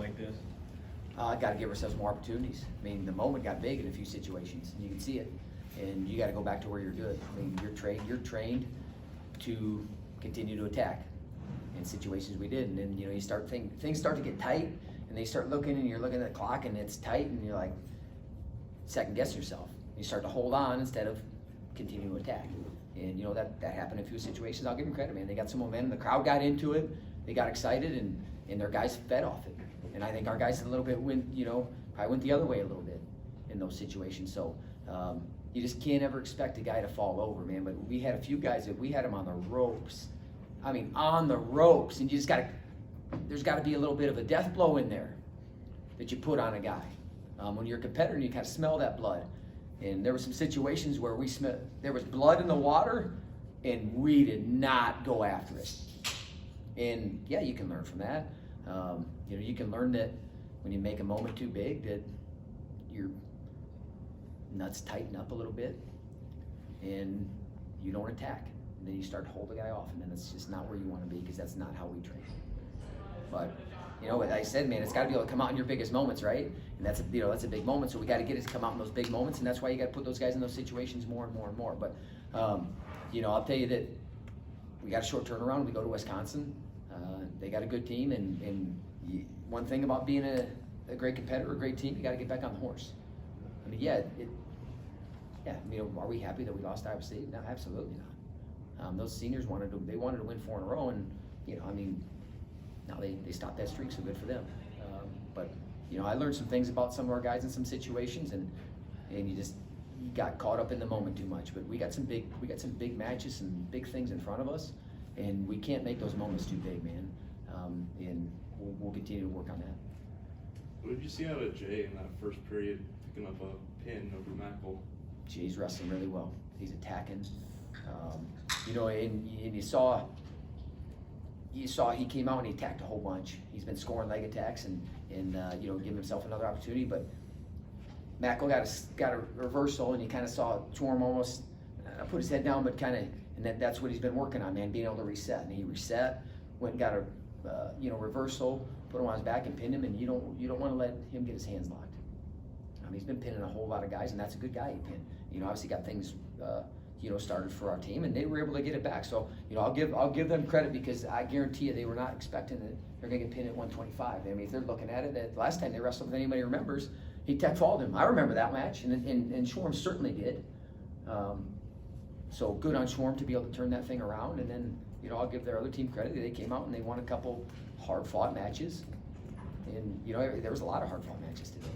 like this? Got to give ourselves more opportunities. I mean, the moment got big in a few situations, and you can see it. And you got to go back to where you're good. I mean, you're trained to continue to attack in situations we did. And then, you know, you start things start to get tight, and they start looking, and you're looking at the clock, and it's tight, and you're like, second guess yourself. You start to hold on instead of continue to attack. And, you know, that happened in a few situations. I'll give them credit, man. They got some momentum. The crowd got into it. They got excited, and their guys fed off it. And I think our guys a little bit probably went the other way a little bit in those situations. So you just can't ever expect a guy to fall over, man. But we had a few guys that we had them on the ropes. I mean, on the ropes. And you just there's got to be a little bit of a death blow in there that you put on a guy. When you're a competitor, you kind of smell that blood. And there were some situations where there was blood in the water, and we did not go after it. And yeah, you can learn from that. You know, you can learn that when you make a moment too big, that your nuts tighten up a little bit, and you don't attack. And then you start to hold the guy off, and then it's just not where you want to be, because that's not how we train. But you know, like I said, man, it's got to be able to come out in your biggest moments, right? And that's a big moment. So we got to get it to come out in those big moments, and that's why you got to put those guys in those situations more and more and more. But you know, I'll tell you that we got a short turnaround. We go to Wisconsin. They got a good team, and one thing about being a great competitor, a great team, you got to get back on the horse. I mean, you know, are we happy that we lost Iowa State? No, absolutely not. Those seniors wanted to win 4 in a row, and you know, I mean, now they stopped that streak, so good for them. But you know, I learned some things about some of our guys in some situations, and you got caught up in the moment too much. But we got some big matches, some big things in front of us, and we can't make those moments too big, man. And we'll continue to work on that. What did you see out of Jay in that first period, picking up a pin over Mackel? Jay's wrestling really well. He's attacking. You know, and you saw he came out and he attacked a whole bunch. He's been scoring leg attacks and you know, giving himself another opportunity. But Mackel got a reversal, and you kind of saw Torm almost put his head down, but that's what he's been working on, man, being able to reset. And he reset, went and got a reversal, put him on his back and pinned him. And you don't want to let him get his hands locked. He's been pinning a whole lot of guys, and that's a good guy he pinned. You know, obviously got things started for our team, and they were able to get it back. So you know, I'll give them credit, because I guarantee you they were not expecting that they're going to get pinned at 125. I mean, if they're looking at it, the last time they wrestled, if anybody remembers, he tech falled him. I remember that match, and Schwarm certainly did. So good on Schwarm to be able to turn that thing around. And then, you know, I'll give their other team credit. They came out and they won a couple hard-fought matches, and you know, there was a lot of hard-fought matches today.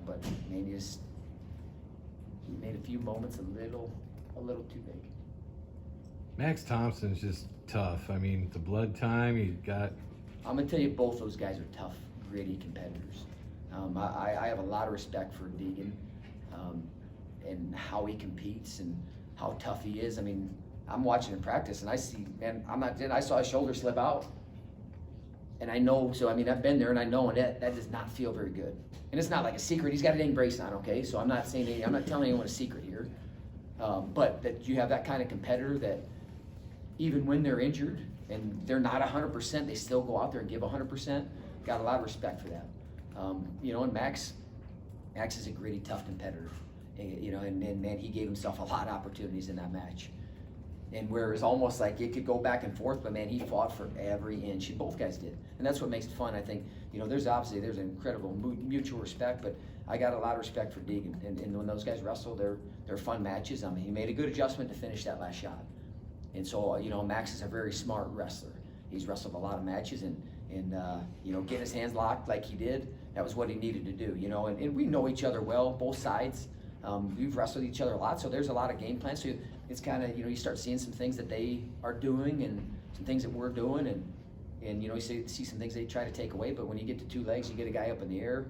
But man, he made a few moments a little too big. Max Thompson's just tough. I mean, the blood time he got. I'm gonna tell you, both those guys are tough, gritty competitors. I have a lot of respect for Deegan and how he competes and how tough he is. I mean, I'm watching him practice, and I see, man, I saw his shoulder slip out, and I know. So I mean, I've been there, and I know, and that does not feel very good. And it's not like a secret. He's got a dang brace on, okay? So I'm not telling anyone a secret here. But that you have that kind of competitor that even when they're injured and they're not 100%, they still go out there and give 100%. Got a lot of respect for that. You know, and Max is a gritty, tough competitor. You know, and man, he gave himself a lot of opportunities in that match. And where it's almost like it could go back and forth, but man, he fought for every inch. Both guys did, and that's what makes it fun. I think, you know, there's an incredible mutual respect, but I got a lot of respect for Deegan. And when those guys wrestle, they're fun matches. I mean, he made a good adjustment to finish that last shot. And so, you know, Max is a very smart wrestler. He's wrestled a lot of matches, and you know, getting his hands locked like he did, that was what he needed to do. You know, and we know each other well, both sides. We've wrestled each other a lot, so there's a lot of game plans. So it's kind of, you know, you start seeing some things that they are doing and some things that we're doing, and you know, you see some things they try to take away. But when you get to 2 legs, you get a guy up in the air,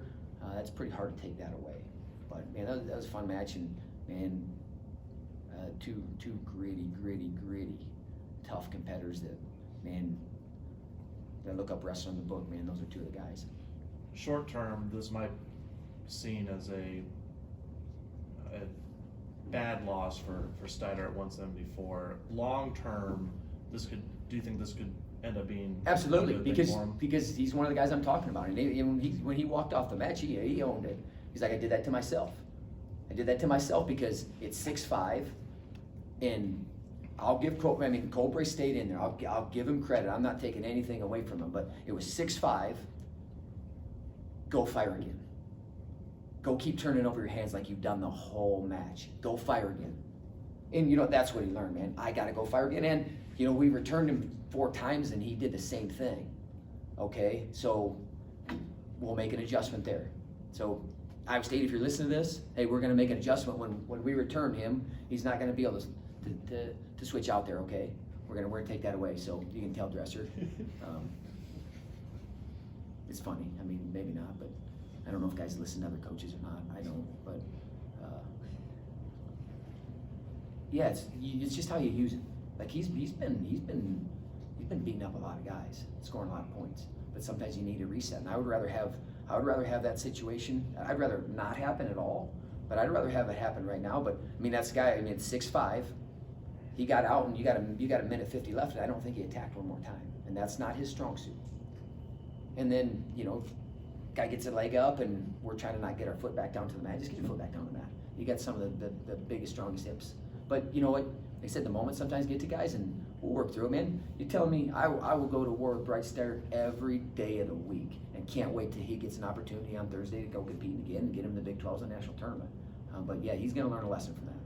that's pretty hard to take that away. But man, that was a fun match, and man, two gritty, tough competitors that, man, that look up wrestling in the book. Man, those are 2 of the guys. Short term, this might be seen as a bad loss for Steiner at 174. Long term, do you think this could end up being Absolutely, a good thing because for him. because he's one of the guys I'm talking about, and when he walked off the match, he owned it. He's like, I did that to myself. I did that to myself because it's 6'5", and I'll give Cobre stayed in there. I'll give him credit. I'm not taking anything away from him, but it was 6'5". Go fire again. Go keep turning over your hands like you've done the whole match. Go fire again. And that's what he learned, man. I gotta go fire again. And we returned him 4 times and he did the same thing. Okay, so we'll make an adjustment there. So Iowa State, if you're listening to this, hey, we're gonna make an adjustment when we return him. He's not gonna be able to switch out there. Okay, we're gonna take that away. So you can tell Dresser. It's funny. I mean, maybe not, but I don't know if guys listen to other coaches or not. I don't, but yeah, it's just how you use it. Like he's been beating up a lot of guys, scoring a lot of points. But sometimes you need a reset. And I would rather have that situation. I'd rather not happen at all. But I'd rather have it happen right now. But I mean, that's a guy. I mean, it's 6'5". He got out, and you got a minute 50 left, and I don't think he attacked one more time. And that's not his strong suit. And then guy gets a leg up, and we're trying to not get our foot back down to the mat. Just get your foot back down to the mat. You got some of the biggest, strongest hips. But you know what? Like I said, the moments sometimes get to guys, and we'll work through them. Man, you're telling me I will go to war with Bright Star every day of the week, and can't wait till he gets an opportunity on Thursday to go compete again and get him the Big 12's a national tournament. But yeah, he's going to learn a lesson from that.